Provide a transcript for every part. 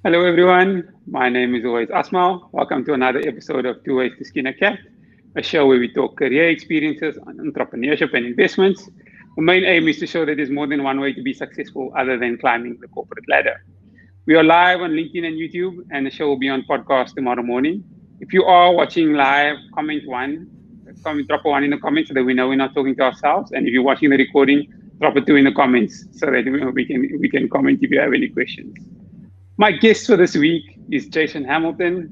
Hello, everyone. My name is always Asmal. Welcome to another episode of Tooways to Skin a Cat, a show where we talk career experiences on entrepreneurship and investments. The main aim is to show that there's more than one way to be successful other than climbing the corporate ladder. We are live on LinkedIn and YouTube, and the show will be on podcast tomorrow morning. If you are watching live, drop a one in the comments so that we know we're not talking to ourselves. And if you're watching the recording, drop a two in the comments so that we can comment if you have any questions. My guest for this week is Jason Hamilton,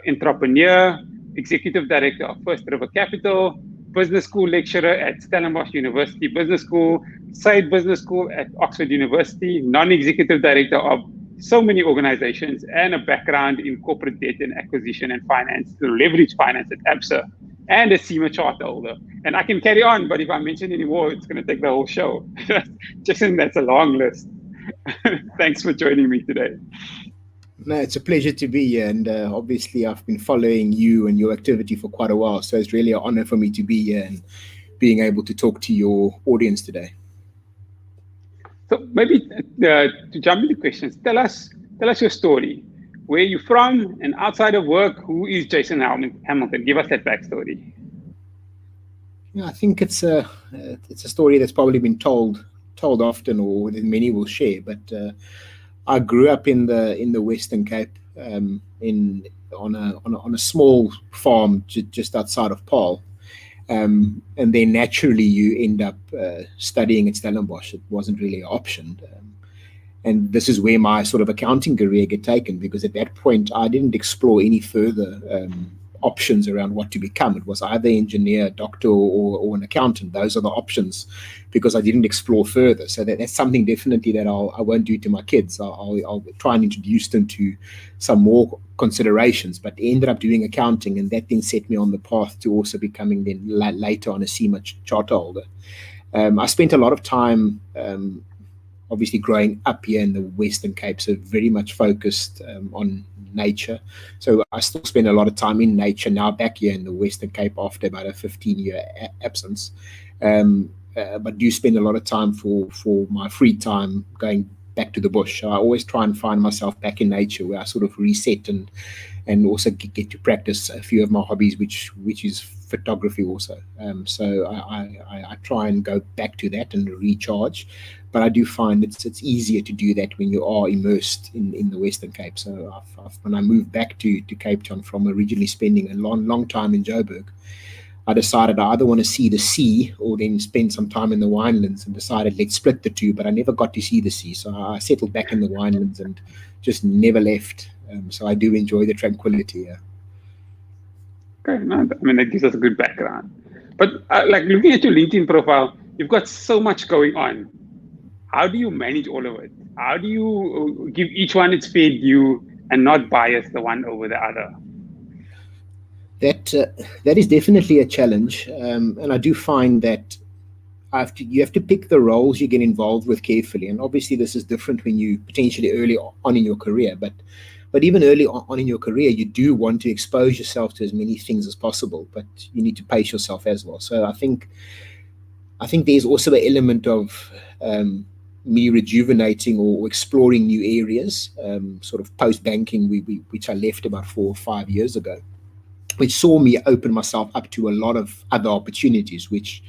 entrepreneur, executive director of First River Capital, business school lecturer at Stellenbosch University Business School, Saïd Business School at Oxford University, non-executive director of so many organizations, and a background in corporate debt and acquisition and finance, leverage finance at ABSA, and a CIMA Charter holder. And I can carry on, but if I mention any more, it's going to take the whole show. Jason, that's a long list. Thanks for joining me today. No, it's a pleasure to be here, and obviously I've been following you and your activity for quite a while, so it's really an honor for me to be here and being able to talk to your audience today. So maybe to jump into questions, tell us your story. Where are you from, and outside of work, who is Jason Hamilton? Give us that backstory. Yeah, I think it's a story that's probably been told often, or that many will share. But I grew up in the Western Cape, on a small farm just outside of Paarl, and then naturally you end up studying at Stellenbosch. It wasn't really an option, and this is where my sort of accounting career get taken, because at that point I didn't explore any further options around what to become. It was either engineer, doctor, or an accountant. Those are the options, because I didn't explore further. So that's something definitely that I won't do to my kids. I'll try and introduce them to some more considerations, but ended up doing accounting, and that then set me on the path to also becoming then later on a CIMA Charter holder. I spent a lot of time obviously growing up here in the Western Cape, so very much focused on nature. So I still spend a lot of time in nature now, back here in the Western Cape after about a 15-year absence. But do spend a lot of time for my free time going back to the bush. So I always try and find myself back in nature, where I sort of reset and also get to practice a few of my hobbies, which is photography also. So I try and go back to that and recharge. But I do find it's easier to do that when you are immersed in the Western Cape. So when I moved back to Cape Town from originally spending a long time in Joburg, I decided I either want to see the sea or then spend some time in the winelands, and decided let's split the two, but I never got to see the sea. So I settled back in the winelands and just never left. So I do enjoy the tranquility here. Okay, no, I mean, that gives us a good background. But like looking at your LinkedIn profile, you've got so much going on. How do you manage all of it? How do you give each one its fair due and not bias the one over the other? That is definitely a challenge, and I do find that you have to pick the roles you get involved with carefully. And obviously this is different when you potentially early on in your career, but even early on in your career, you do want to expose yourself to as many things as possible, but you need to pace yourself as well. So I think there's also an element of me rejuvenating or exploring new areas, sort of post-banking, which I left about 4 or 5 years ago, which saw me open myself up to a lot of other opportunities, which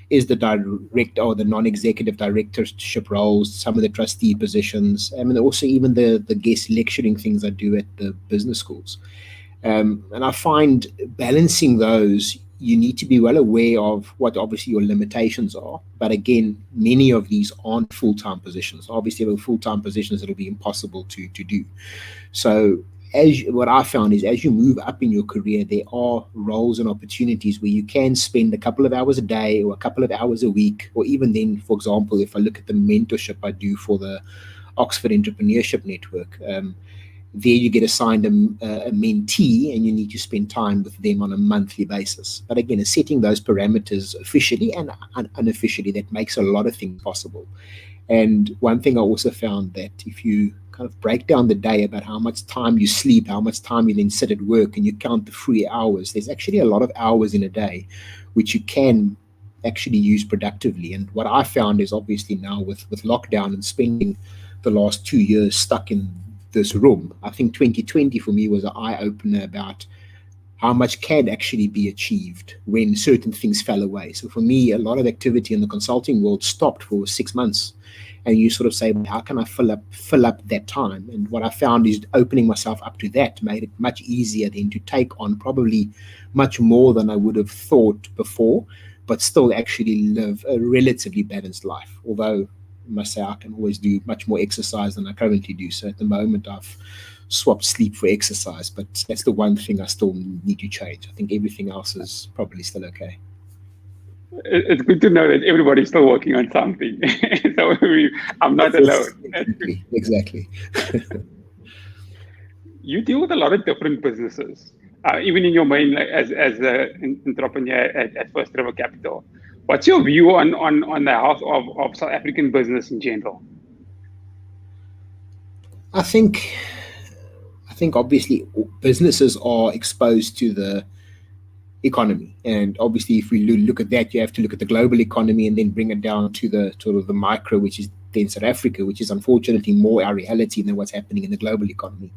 is the direct or the non-executive directorship roles, some of the trustee positions, and also even the guest lecturing things I do at the business schools. And I find balancing those, you need to be well aware of what obviously your limitations are. But again, many of these aren't full-time positions. Obviously, with full-time positions, it'll be impossible to do. So what I found is, as you move up in your career, there are roles and opportunities where you can spend a couple of hours a day or a couple of hours a week, or even then, for example, if I look at the mentorship I do for the Oxford Entrepreneurship Network, there you get assigned a mentee, and you need to spend time with them on a monthly basis. But again, setting those parameters officially and unofficially, that makes a lot of things possible. And one thing I also found, that if you kind of break down the day about how much time you sleep, how much time you then sit at work, and you count the free hours, there's actually a lot of hours in a day which you can actually use productively. And what I found is, obviously now with lockdown and spending the last 2 years stuck in this room. I think 2020 for me was an eye-opener about how much can actually be achieved when certain things fell away. So for me, a lot of activity in the consulting world stopped for 6 months. And you sort of say, how can I fill up that time? And what I found is opening myself up to that made it much easier then to take on probably much more than I would have thought before, but still actually live a relatively balanced life. Although I must say I can always do much more exercise than I currently do. So at the moment I've swapped sleep for exercise, but that's the one thing I still need to change. I think everything else is probably still okay. It's good to know that everybody's still working on something. So I'm not alone. Exactly. You deal with a lot of different businesses, even in your main as an entrepreneur at First River Capital. What's your view on the health of South African business in general? I think obviously businesses are exposed to the economy, and obviously if we look at that, you have to look at the global economy and then bring it down to the sort of the micro, which is then South Africa, which is unfortunately more our reality than what's happening in the global economy,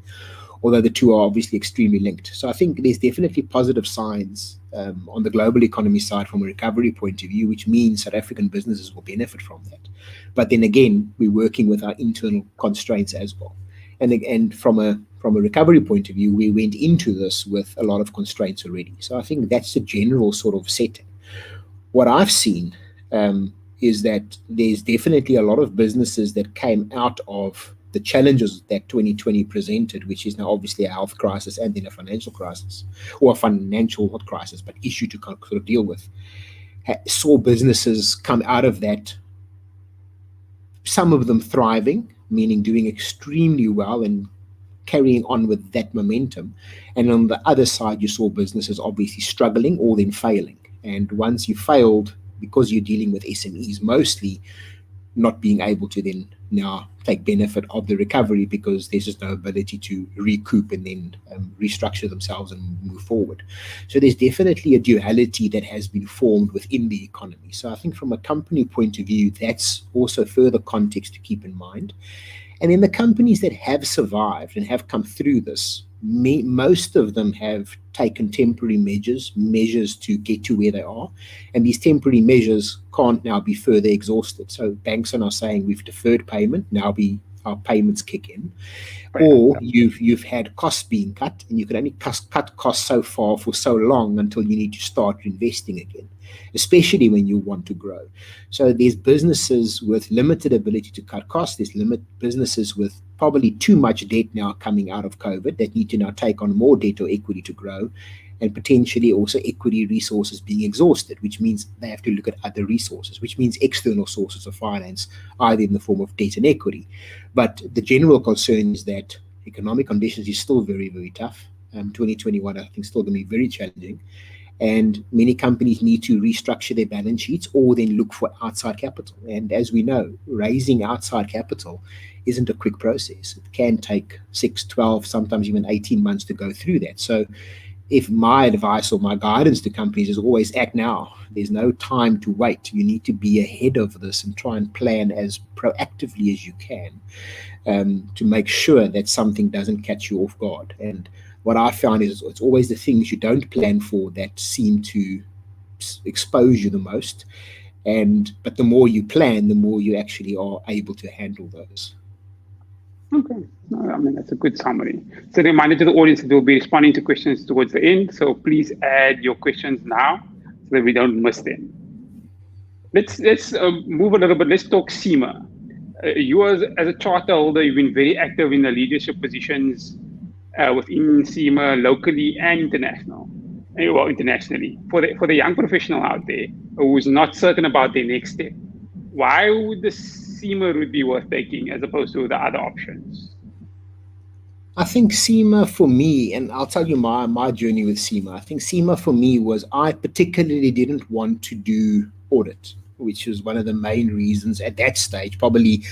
although the two are obviously extremely linked. So I think there's definitely positive signs on the global economy side from a recovery point of view, which means South African businesses will benefit from that. But then again, we're working with our internal constraints as well. And from a recovery point of view, we went into this with a lot of constraints already. So I think that's the general sort of setting. What I've seen is that there's definitely a lot of businesses that came out of the challenges that 2020 presented, which is now obviously a health crisis and then a financial crisis, or a financial, not crisis, but issue to sort of deal with, saw businesses come out of that, some of them thriving, meaning doing extremely well and carrying on with that momentum. And on the other side, you saw businesses obviously struggling or then failing. And once you failed, because you're dealing with SMEs mostly, not being able to then now take benefit of the recovery because there's just no ability to recoup and then restructure themselves and move forward. So there's definitely a duality that has been formed within the economy. So I think from a company point of view, that's also further context to keep in mind. And then the companies that have survived and have come through this, most of them have taken temporary measures to get to where they are. And these temporary measures can't now be further exhausted. So banks are now saying we've deferred payment, now our payments kick in. Or you've had costs being cut, and you can only cut costs so far for so long until you need to start investing again, especially when you want to grow. So there's businesses with limited ability to cut costs. There's businesses with probably too much debt now coming out of COVID that need to now take on more debt or equity to grow, and potentially also equity resources being exhausted, which means they have to look at other resources, which means external sources of finance, either in the form of debt and equity. But the general concern is that economic conditions is still very, very tough. 2021, I think, still going to be very challenging. And many companies need to restructure their balance sheets or then look for outside capital. And as we know, raising outside capital isn't a quick process. It can take 6, 12, sometimes even 18 months to go through that. So if my advice or my guidance to companies is always act now, there's no time to wait. You need to be ahead of this and try and plan as proactively as you can to make sure that something doesn't catch you off guard. And what I found is it's always the things you don't plan for that seem to expose you the most. But the more you plan, the more you actually are able to handle those. Okay, I mean, that's a good summary. So, a reminder to the audience that we'll be responding to questions towards the end. So please add your questions now so that we don't miss them. Let's move a little bit. Let's talk CIMA. You as a charter holder, you've been very active in the leadership positions within CIMA locally and internationally. For the young professional out there who's not certain about their next step, why would the CIMA route be worth taking as opposed to the other options? I think CIMA for me, and I'll tell you my journey with CIMA. I think CIMA for me was I particularly didn't want to do audit, which was one of the main reasons at that stage, probably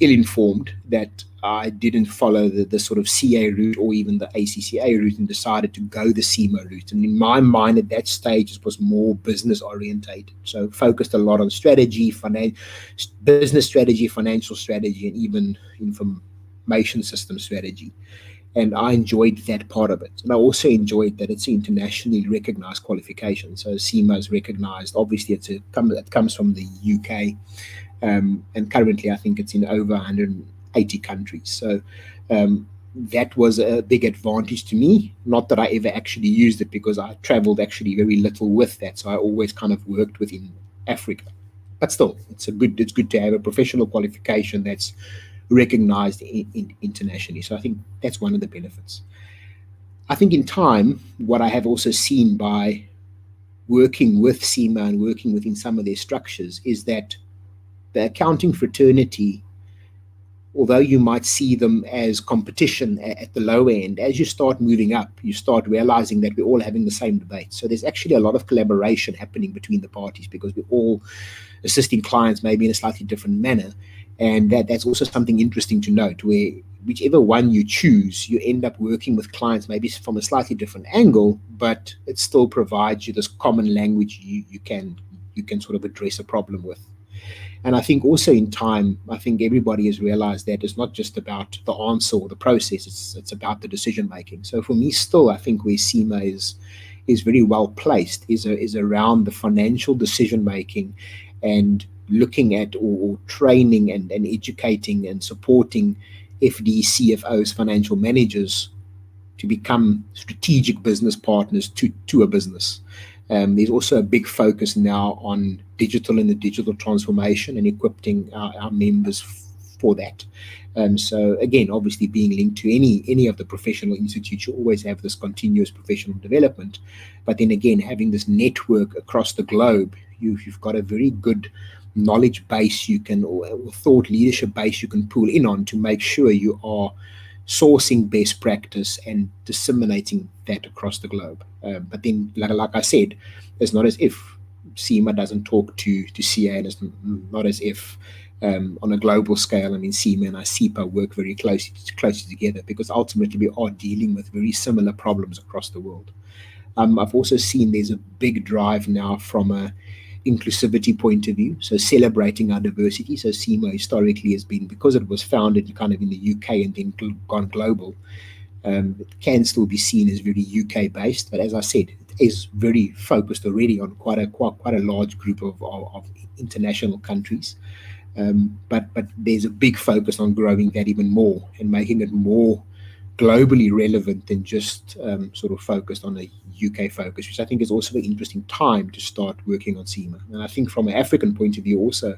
ill-informed, that I didn't follow the sort of CA route or even the ACCA route and decided to go the CIMA route. And in my mind at that stage, it was more business orientated. So focused a lot on strategy, business strategy, financial strategy, and even from information system strategy. And I enjoyed that part of it. And I also enjoyed that it's an internationally recognized qualification. So CIMA is recognized. Obviously, it comes from the UK. And currently, I think it's in over 180 countries. So that was a big advantage to me. Not that I ever actually used it, because I traveled actually very little with that. So I always kind of worked within Africa. But still, it's good to have a professional qualification that's recognized internationally. So I think that's one of the benefits. I think in time, what I have also seen by working with CIMA and working within some of their structures is that the accounting fraternity, although you might see them as competition at the lower end, as you start moving up, you start realizing that we're all having the same debate. So there's actually a lot of collaboration happening between the parties, because we're all assisting clients maybe in a slightly different manner. And that's also something interesting to note, where whichever one you choose, you end up working with clients maybe from a slightly different angle, but it still provides you this common language you can sort of address a problem with. And I think also in time, I think everybody has realized that it's not just about the answer or the process, it's about the decision making. So for me, still, I think where CIMA is very well placed is around the financial decision making, and looking at or training and educating and supporting FD, CFOs, financial managers to become strategic business partners to a business. There's also a big focus now on digital and the digital transformation, and equipping our members for that. So again, obviously being linked to any of the professional institutes, you always have this continuous professional development. But then again, having this network across the globe, you've got a very good knowledge base or thought leadership base you can pull in on to make sure you are sourcing best practice and disseminating that across the globe. But then, like I said, it's not as if CIMA doesn't talk to CA, and it's not as if on a global scale, I mean, CIMA and ICEPA work very closely together, because ultimately we are dealing with very similar problems across the world. I've also seen there's a big drive now from a inclusivity point of view, so celebrating our diversity. So CIMA historically has been, because it was founded kind of in the UK and then gone global, it can still be seen as very UK based, but as I said, it is very focused already on quite a large group of international countries. But there's a big focus on growing that even more and making it more globally relevant than just sort of focused on a UK focus, which I think is also an interesting time to start working on CIMA. And I think from an African point of view also,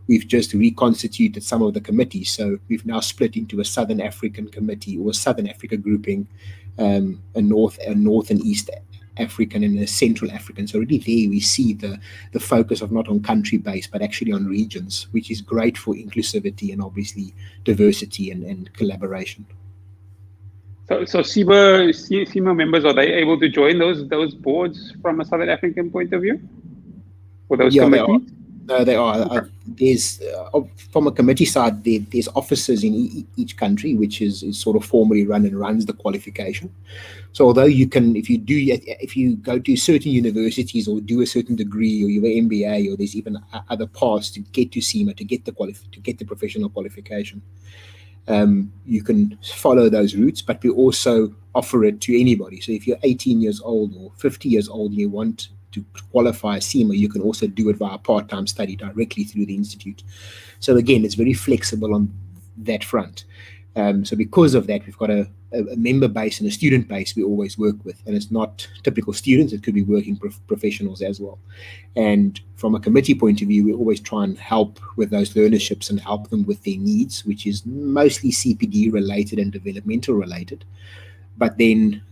we've just reconstituted some of the committees. So we've now split into a Southern African committee, or a Southern Africa grouping, a North and East African, and a Central African. So already there we see the focus of not on country based, but actually on regions, which is great for inclusivity and obviously diversity and collaboration. So CIMA members, are they able to join those boards from a Southern African point of view, or those committees? They are. There's from a committee side, there's officers in each country, which is sort of formally runs the qualification. So although you can, if you go to certain universities or do a certain degree, or you have an MBA, or there's even other paths to get to CIMA to get the professional qualification. You can follow those routes, but we also offer it to anybody. So if you're 18 years old or 50 years old and you want to qualify as CIMA, you can also do it via part-time study directly through the institute. So again, it's very flexible on that front. So because of that, we've got a member base and a student base we always work with, and it's not typical students, it could be working professionals as well. And from a committee point of view, we always try and help with those learnerships and help them with their needs, which is mostly CPD related and developmental related. But then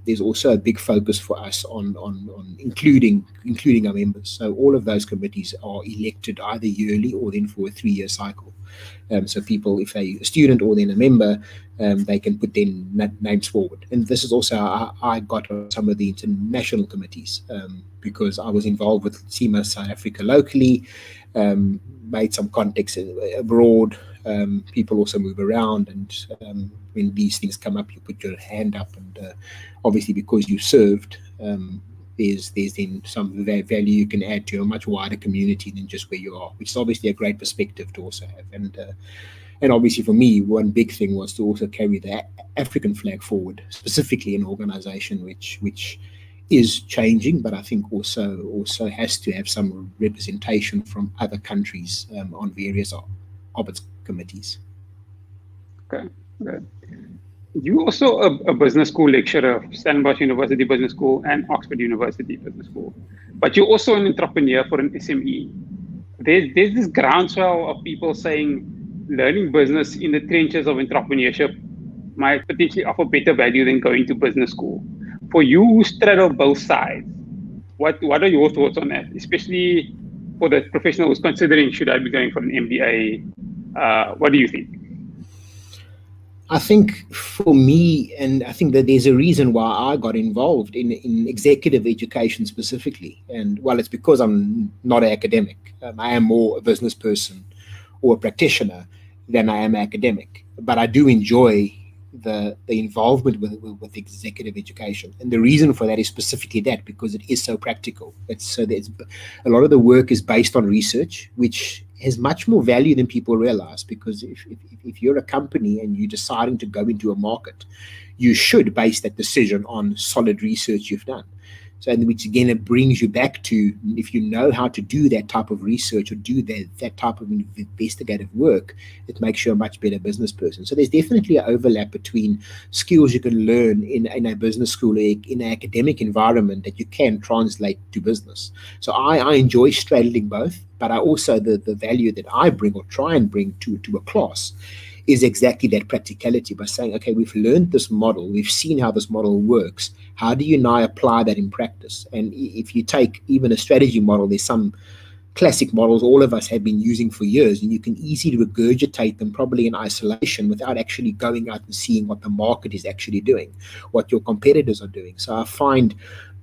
there's also a big focus for us on including our members. So all of those committees are elected either yearly or then for a 3-year cycle. So people, if they're a student or then a member, they can put their names forward. And this is also how I got on some of the international committees, because I was involved with CIMA South Africa locally, made some contacts abroad. People also move around, and when these things come up, you put your hand up, and obviously because you served, there's then some value you can add to a much wider community than just where you are, which is obviously a great perspective to also have. And obviously for me, one big thing was to also carry the African flag forward, specifically in an organization which is changing, but I think also has to have some representation from other countries on various of its committees. Okay. Good. You also a business school lecturer, Stellenbosch University Business School and Oxford University Business School, but you're also an entrepreneur for an SME. There's this groundswell of people saying learning business in the trenches of entrepreneurship might potentially offer better value than going to business school. For you who straddle both sides, what are your thoughts on that? Especially for the professional who's considering, should I be going for an MBA? What do you think? I think for me, and I think that there's a reason why I got involved in executive education specifically. And well, it's because I'm not an academic. I am more a business person or a practitioner than I am academic. But I do enjoy the involvement with executive education. And the reason for that is specifically that, because it is so practical. There's a lot of the work is based on research, which has much more value than people realize, because if you're a company and you're deciding to go into a market, you should base that decision on solid research you've done. So, which again, it brings you back to, if you know how to do that type of research or do that type of investigative work, it makes you a much better business person. So there's definitely an overlap between skills you can learn in a business school, in an academic environment, that you can translate to business. So I enjoy straddling both, but I also, the value that I bring or try and bring to a class is exactly that practicality, by saying, okay, we've learned this model, we've seen how this model works. How do you now apply that in practice? And if you take even a strategy model, there's some classic models all of us have been using for years, and you can easily regurgitate them probably in isolation without actually going out and seeing what the market is actually doing, what your competitors are doing. So I find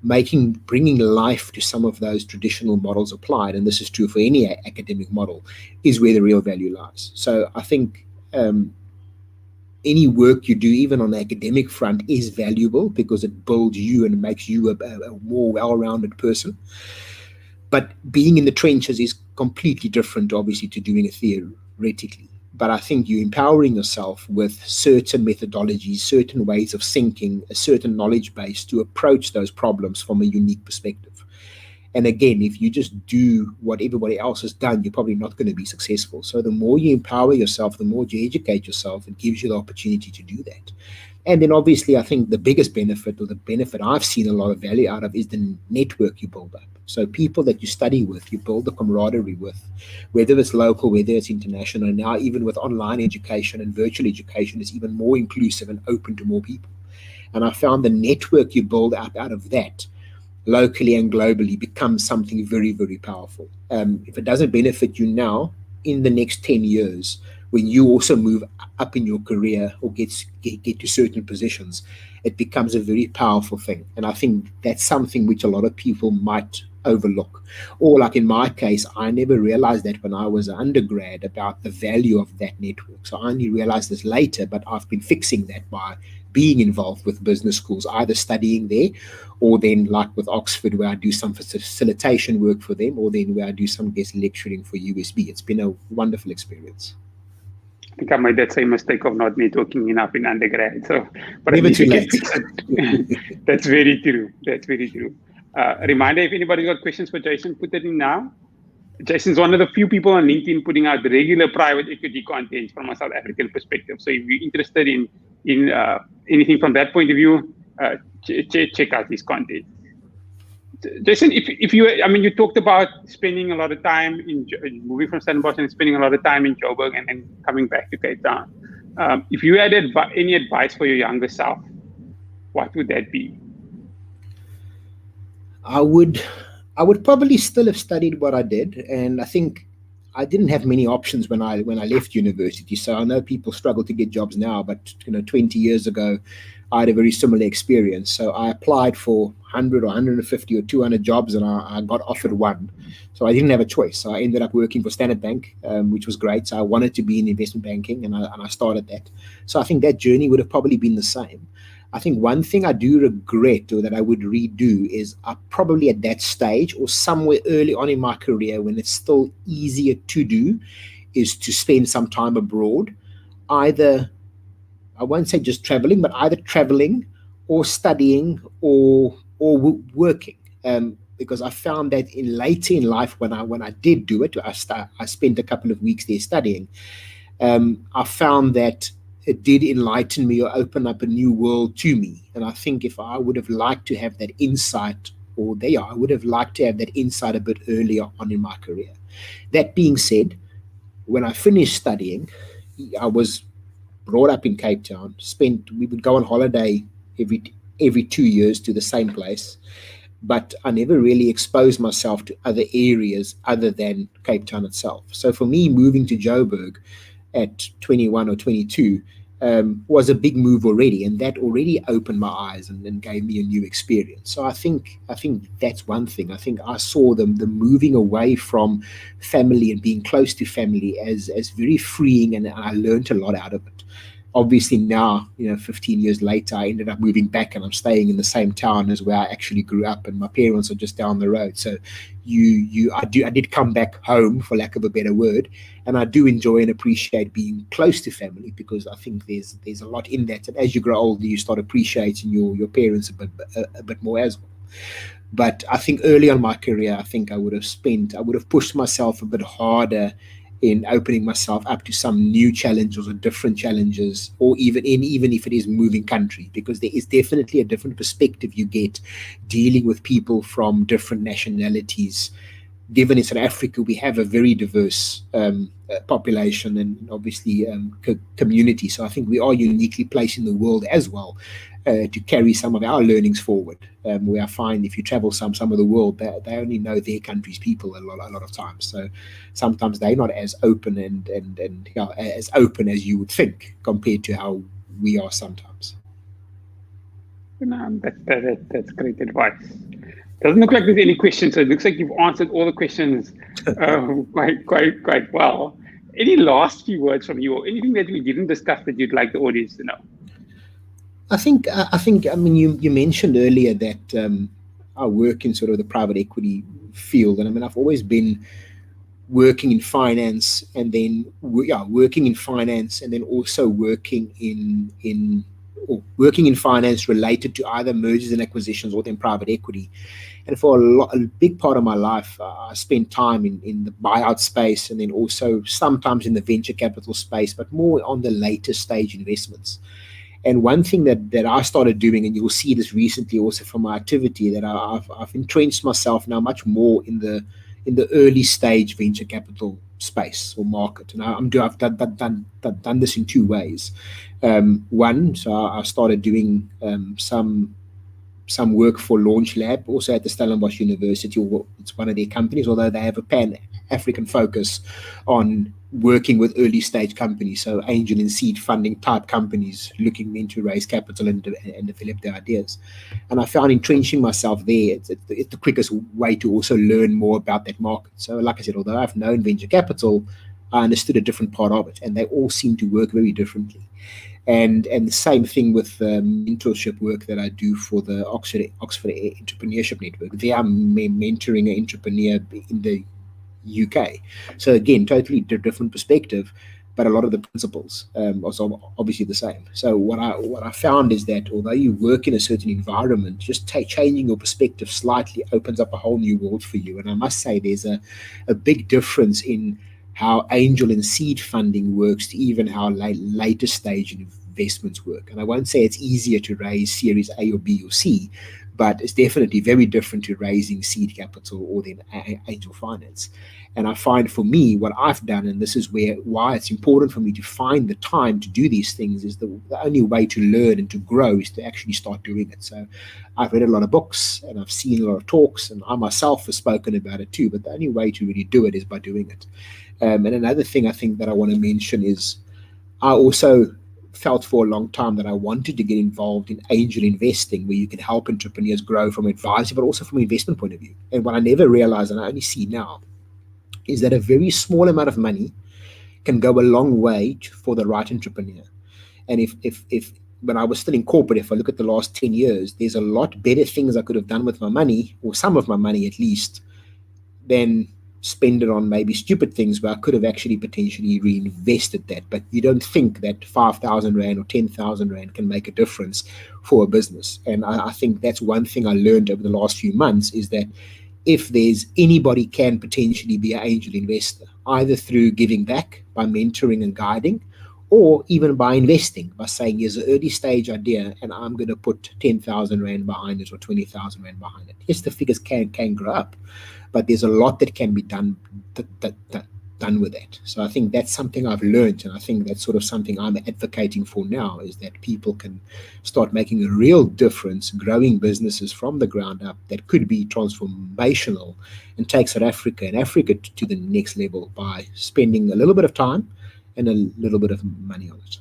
bringing life to some of those traditional models applied, and this is true for any academic model, is where the real value lies. So I think any work you do, even on the academic front, is valuable because it builds you and makes you a more well-rounded person. But being in the trenches is completely different, obviously, to doing it theoretically. But I think you're empowering yourself with certain methodologies, certain ways of thinking, a certain knowledge base to approach those problems from a unique perspective. And again, if you just do what everybody else has done, you're probably not going to be successful. So the more you empower yourself, the more you educate yourself, it gives you the opportunity to do that. And then obviously, I think the biggest benefit, or the benefit I've seen a lot of value out of, is the network you build up. So people that you study with, you build the camaraderie with, whether it's local, whether it's international. And now even with online education and virtual education, it's even more inclusive and open to more people. And I found the network you build up out of that, locally and globally, becomes something very, very powerful. If it doesn't benefit you now, in the next 10 years, when you also move up in your career or get to certain positions, it becomes a very powerful thing. And I think that's something which a lot of people might overlook. Or like in my case, I never realized that when I was an undergrad about the value of that network. So I only realized this later, but I've been fixing that by being involved with business schools, either studying there, or then like with Oxford, where I do some facilitation work for them, or then where I do some guest lecturing for USB. It's been a wonderful experience. I think I made that same mistake of not networking enough in undergrad. So, but never too late. That's very true. That's very true. A reminder, if anybody got questions for Jason, put it in now. Jason's one of the few people on LinkedIn putting out regular private equity content from a South African perspective. So if you're interested in anything from that point of view, check out his content. Jason, if you talked about spending a lot of time moving from Stellenbosch and spending a lot of time in Joburg and then coming back to Cape Town. If you had any advice for your younger self, what would that be? I would probably still have studied what I did, and I think I didn't have many options when I left university. So I know people struggle to get jobs now, but 20 years ago, I had a very similar experience. So I applied for 100 or 150 or 200 jobs, and I got offered one. So I didn't have a choice. So I ended up working for Standard Bank, which was great. So I wanted to be in investment banking, and I started that. So I think that journey would have probably been the same. I think one thing I do regret, or that I would redo, is I probably at that stage or somewhere early on in my career, when it's still easier to do, is to spend some time abroad. either, I won't say just traveling, but either traveling or studying or working. Because I found that later in life, when I did do it, I spent a couple of weeks there studying. I found that it did enlighten me or open up a new world to me. And I think if I would have liked to have that insight, I would have liked to have that insight a bit earlier on in my career. That being said, when I finished studying, I was brought up in Cape Town. We would go on holiday every 2 years to the same place, but I never really exposed myself to other areas other than Cape Town itself. So for me, moving to Joburg at 21 or 22 was a big move already, and that already opened my eyes and gave me a new experience. So I think that's one thing. I think I saw the moving away from family and being close to family as very freeing, and I learned a lot out of it. Obviously now, 15 years later, I ended up moving back, and I'm staying in the same town as where I actually grew up, and my parents are just down the road. So I did come back home, for lack of a better word, and I do enjoy and appreciate being close to family, because I think there's a lot in that. And as you grow older, you start appreciating your parents a bit more as well. But I think early on in my career, I think I would have pushed myself a bit harder in opening myself up to some new challenges or different challenges, or even if it is moving country, because there is definitely a different perspective you get dealing with people from different nationalities. Given in South Africa, we have a very diverse population and obviously community. So I think we are uniquely placed in the world as well to carry some of our learnings forward. Where I find if you travel some of the world, they only know their country's people a lot of times. So sometimes they're not as open and as open as you would think compared to how we are sometimes. That's great advice. Doesn't look like there's any questions, so it looks like you've answered all the questions quite well. Any last few words from you, or anything that we didn't discuss that you'd like the audience to know? I think. I mean, you mentioned earlier that I work in sort of the private equity field, and I mean, I've always been working in finance, and then working in finance, and then also working in finance related to either mergers and acquisitions or then private equity. And for a big part of my life, I spent time in the buyout space, and then also sometimes in the venture capital space, but more on the later stage investments. And one thing that I started doing, and you'll see this recently also from my activity, that I've entrenched myself now much more in the early stage venture capital space or market. And I've done this in two ways. One, so I started doing some work for Launch Lab, also at the Stellenbosch University. It's one of their companies, although they have a pan-African focus on working with early stage companies, so angel and seed funding type companies looking then to raise capital and develop their ideas. And I found entrenching myself there, it's the quickest way to also learn more about that market. So like I said, although I've known venture capital, I understood a different part of it, and they all seem to work very differently. And the same thing with the mentorship work that I do for the Oxford Entrepreneurship Network. They are mentoring an entrepreneur in the UK. So again, totally different perspective, but a lot of the principles are obviously the same. So what I found is that although you work in a certain environment, just changing your perspective slightly opens up a whole new world for you. And I must say there's a big difference in how angel and seed funding works to even how later stage investments work. And I won't say it's easier to raise Series A or B or C, but it's definitely very different to raising seed capital or then angel finance. And I find for me, what I've done, and this is why it's important for me to find the time to do these things, is the only way to learn and to grow is to actually start doing it. So I've read a lot of books and I've seen a lot of talks, and I myself have spoken about it too, but the only way to really do it is by doing it. And another thing I think that I want to mention is I also felt for a long time that I wanted to get involved in angel investing, where you can help entrepreneurs grow from advisory, but also from an investment point of view. And what I never realized, and I only see now, is that a very small amount of money can go a long way for the right entrepreneur. And if when I was still in corporate, if I look at the last 10 years, there's a lot better things I could have done with my money, or some of my money at least, than spend it on maybe stupid things where I could have actually potentially reinvested that. But you don't think that 5,000 Rand or 10,000 Rand can make a difference for a business. And I think that's one thing I learned over the last few months, is that if there's anybody can potentially be an angel investor, either through giving back by mentoring and guiding, or even by investing, by saying, here's an early stage idea and I'm going to put 10,000 Rand behind it or 20,000 Rand behind it. Yes, the figures can grow up, but there's a lot that can be done with that. So I think that's something I've learned, and I think that's sort of something I'm advocating for now, is that people can start making a real difference, growing businesses from the ground up that could be transformational and take South Africa and Africa to the next level by spending a little bit of time and a little bit of money on it.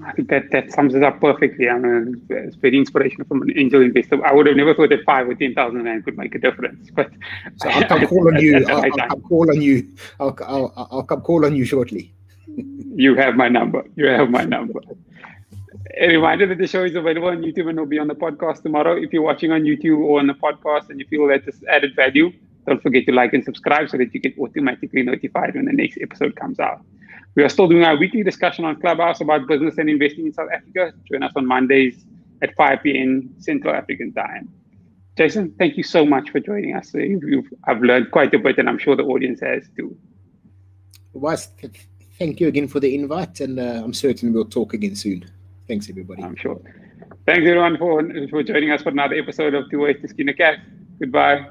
I think that sums it up perfectly. I mean, it's very inspirational from an angel investor. I would have never thought that 5 or 10,000 Rand could make a difference. But so I'll come call on you. I'll call on you. I'll come call on you shortly. You have my number. A reminder that the show is available on YouTube and will be on the podcast tomorrow. If you're watching on YouTube or on the podcast and you feel that this added value, don't forget to like and subscribe so that you get automatically notified when the next episode comes out. We are still doing our weekly discussion on Clubhouse about business and investing in South Africa. Join us on Mondays at 5 p.m. Central African time. Jason, thank you so much for joining us. I've learned quite a bit, and I'm sure the audience has too. Was, thank you again for the invite, and I'm certain we'll talk again soon. Thanks, everybody. I'm sure. Thanks, everyone, for joining us for another episode of Tooways to Skin a Cat. Goodbye.